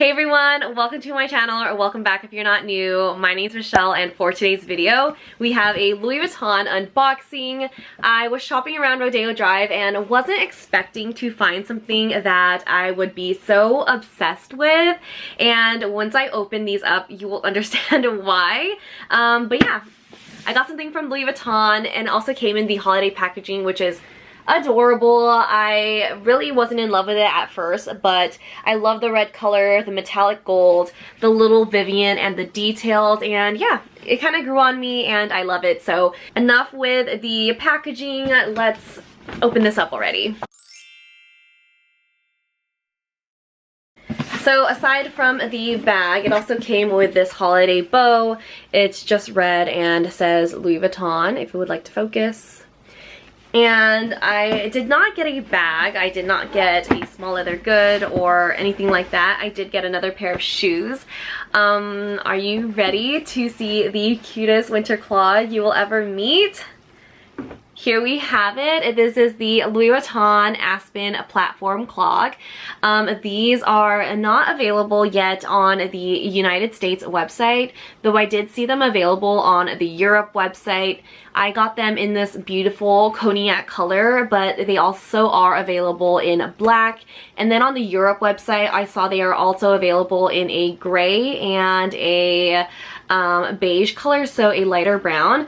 Hey everyone, welcome to my channel, or welcome back if you're not new. My name's Michelle, and for today's video, we have a Louis Vuitton unboxing. I was shopping around Rodeo Drive and wasn't expecting to find something that I would be so obsessed with, and once I open these up, you will understand why. But yeah, I got something from Louis Vuitton, and also came in the holiday packaging, which is adorable. I really wasn't in love with it at first, but I love the red color, the metallic gold, the little Vivian, and the details, and yeah, it kind of grew on me and I love it. So enough with the packaging, let's open this up already. So aside from the bag, it also came with this holiday bow. It's just red and says Louis Vuitton, if you would like to focus. And I did not get a bag. I did not get a small leather good or anything like that. I did get another pair of shoes. Are you ready to see the cutest winter clog you will ever meet? Here we have it. This is the Louis Vuitton Aspen platform clog. These are not available yet on the United States website, though I did see them available on the Europe website. I got them in this beautiful cognac color, but they also are available in black. And then on the Europe website, I saw they are also available in a gray and a beige color, so a lighter brown.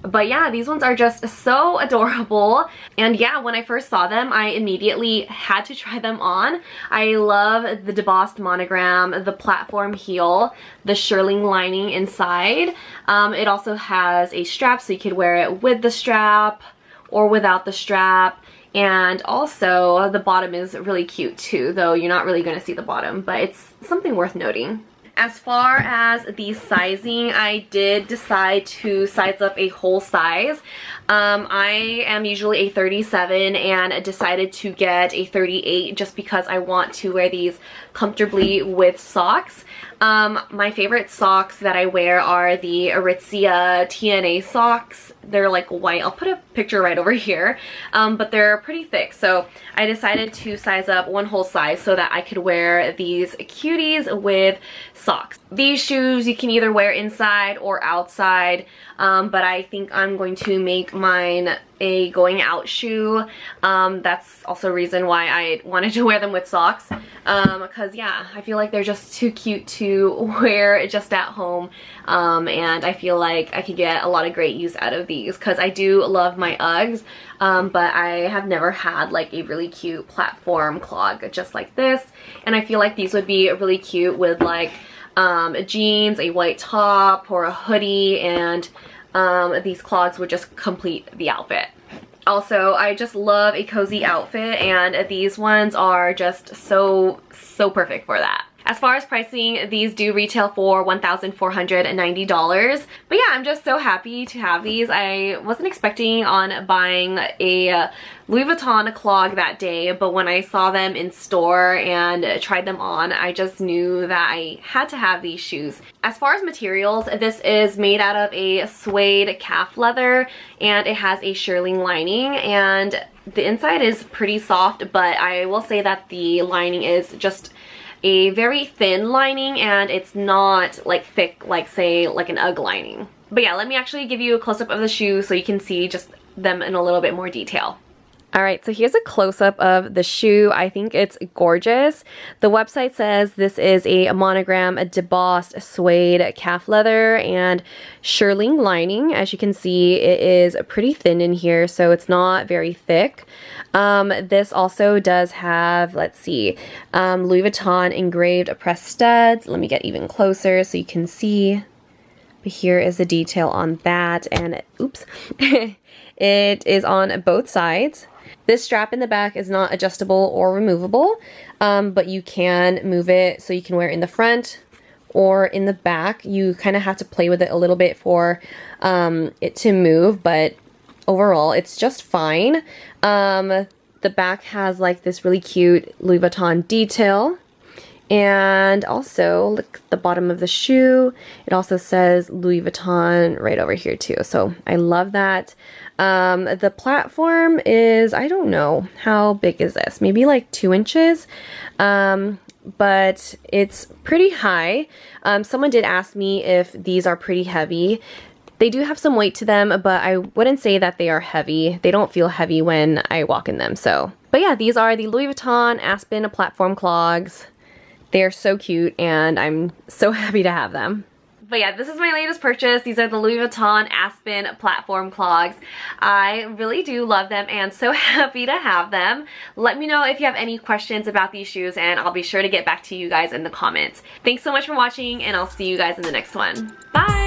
But yeah, these ones are just so adorable. And yeah, when I first saw them, I immediately had to try them on. I love the debossed monogram, the platform heel, the shearling lining inside. It also has a strap, so you could wear it with the strap or without the strap. And also the bottom is really cute too, though you're not really going to see the bottom, but it's something worth noting. As far as the sizing, I did decide to size up a whole size. I am usually a 37 and decided to get a 38 just because I want to wear these comfortably with socks. My favorite socks that I wear are the Aritzia TNA socks. They're like white. I'll put a picture right over here, but they're pretty thick. So I decided to size up one whole size so that I could wear these cuties with socks. These shoes you can either wear inside or outside, but I think I'm going to make mine a going out shoe. That's also a reason why I wanted to wear them with socks, because yeah, I feel like they're just too cute to wear just at home, and I feel like I could get a lot of great use out of these because I do love my Uggs, but I have never had like a really cute platform clog just like this, and I feel like these would be really cute with like jeans, a white top, or a hoodie, and these clogs would just complete the outfit. Also, I just love a cozy outfit, and these ones are just so perfect for that. As far as pricing, these do retail for $1,490. But yeah, I'm just so happy to have these. I wasn't expecting on buying a Louis Vuitton clog that day, but when I saw them in store and tried them on, I just knew that I had to have these shoes. As far as materials, this is made out of a suede calf leather, and it has a shearling lining, and the inside is pretty soft, but I will say that the lining is just a very thin lining, and it's not like thick like say like an UGG lining. But yeah, let me actually give you a close-up of the shoe so you can see just them in a little bit more detail. Alright, so here's a close-up of the shoe. I think it's gorgeous. The website says this is a monogram, a debossed suede calf leather and shearling lining. As you can see, it is pretty thin in here, so it's not very thick. This also does have, let's see, Louis Vuitton engraved pressed studs. Let me get even closer so you can see. But here is the detail on that, and oops, it is on both sides. This strap in the back is not adjustable or removable, but you can move it so you can wear it in the front or in the back. You kind of have to play with it a little bit for it to move, but overall it's just fine. The back has like this really cute Louis Vuitton detail. And also, look at the bottom of the shoe. It also says Louis Vuitton right over here too. So I love that. The platform is, I don't know, how big is this? Maybe like 2 inches. but it's pretty high. Someone did ask me if these are pretty heavy. They do have some weight to them, but I wouldn't say that they are heavy. They don't feel heavy when I walk in them, so. But yeah, these are the Louis Vuitton Aspen platform clogs. They're so cute, and I'm so happy to have them. But yeah, this is my latest purchase. These are the Louis Vuitton Aspen platform clogs. I really do love them and so happy to have them. Let me know if you have any questions about these shoes, and I'll be sure to get back to you guys in the comments. Thanks so much for watching, and I'll see you guys in the next one. Bye!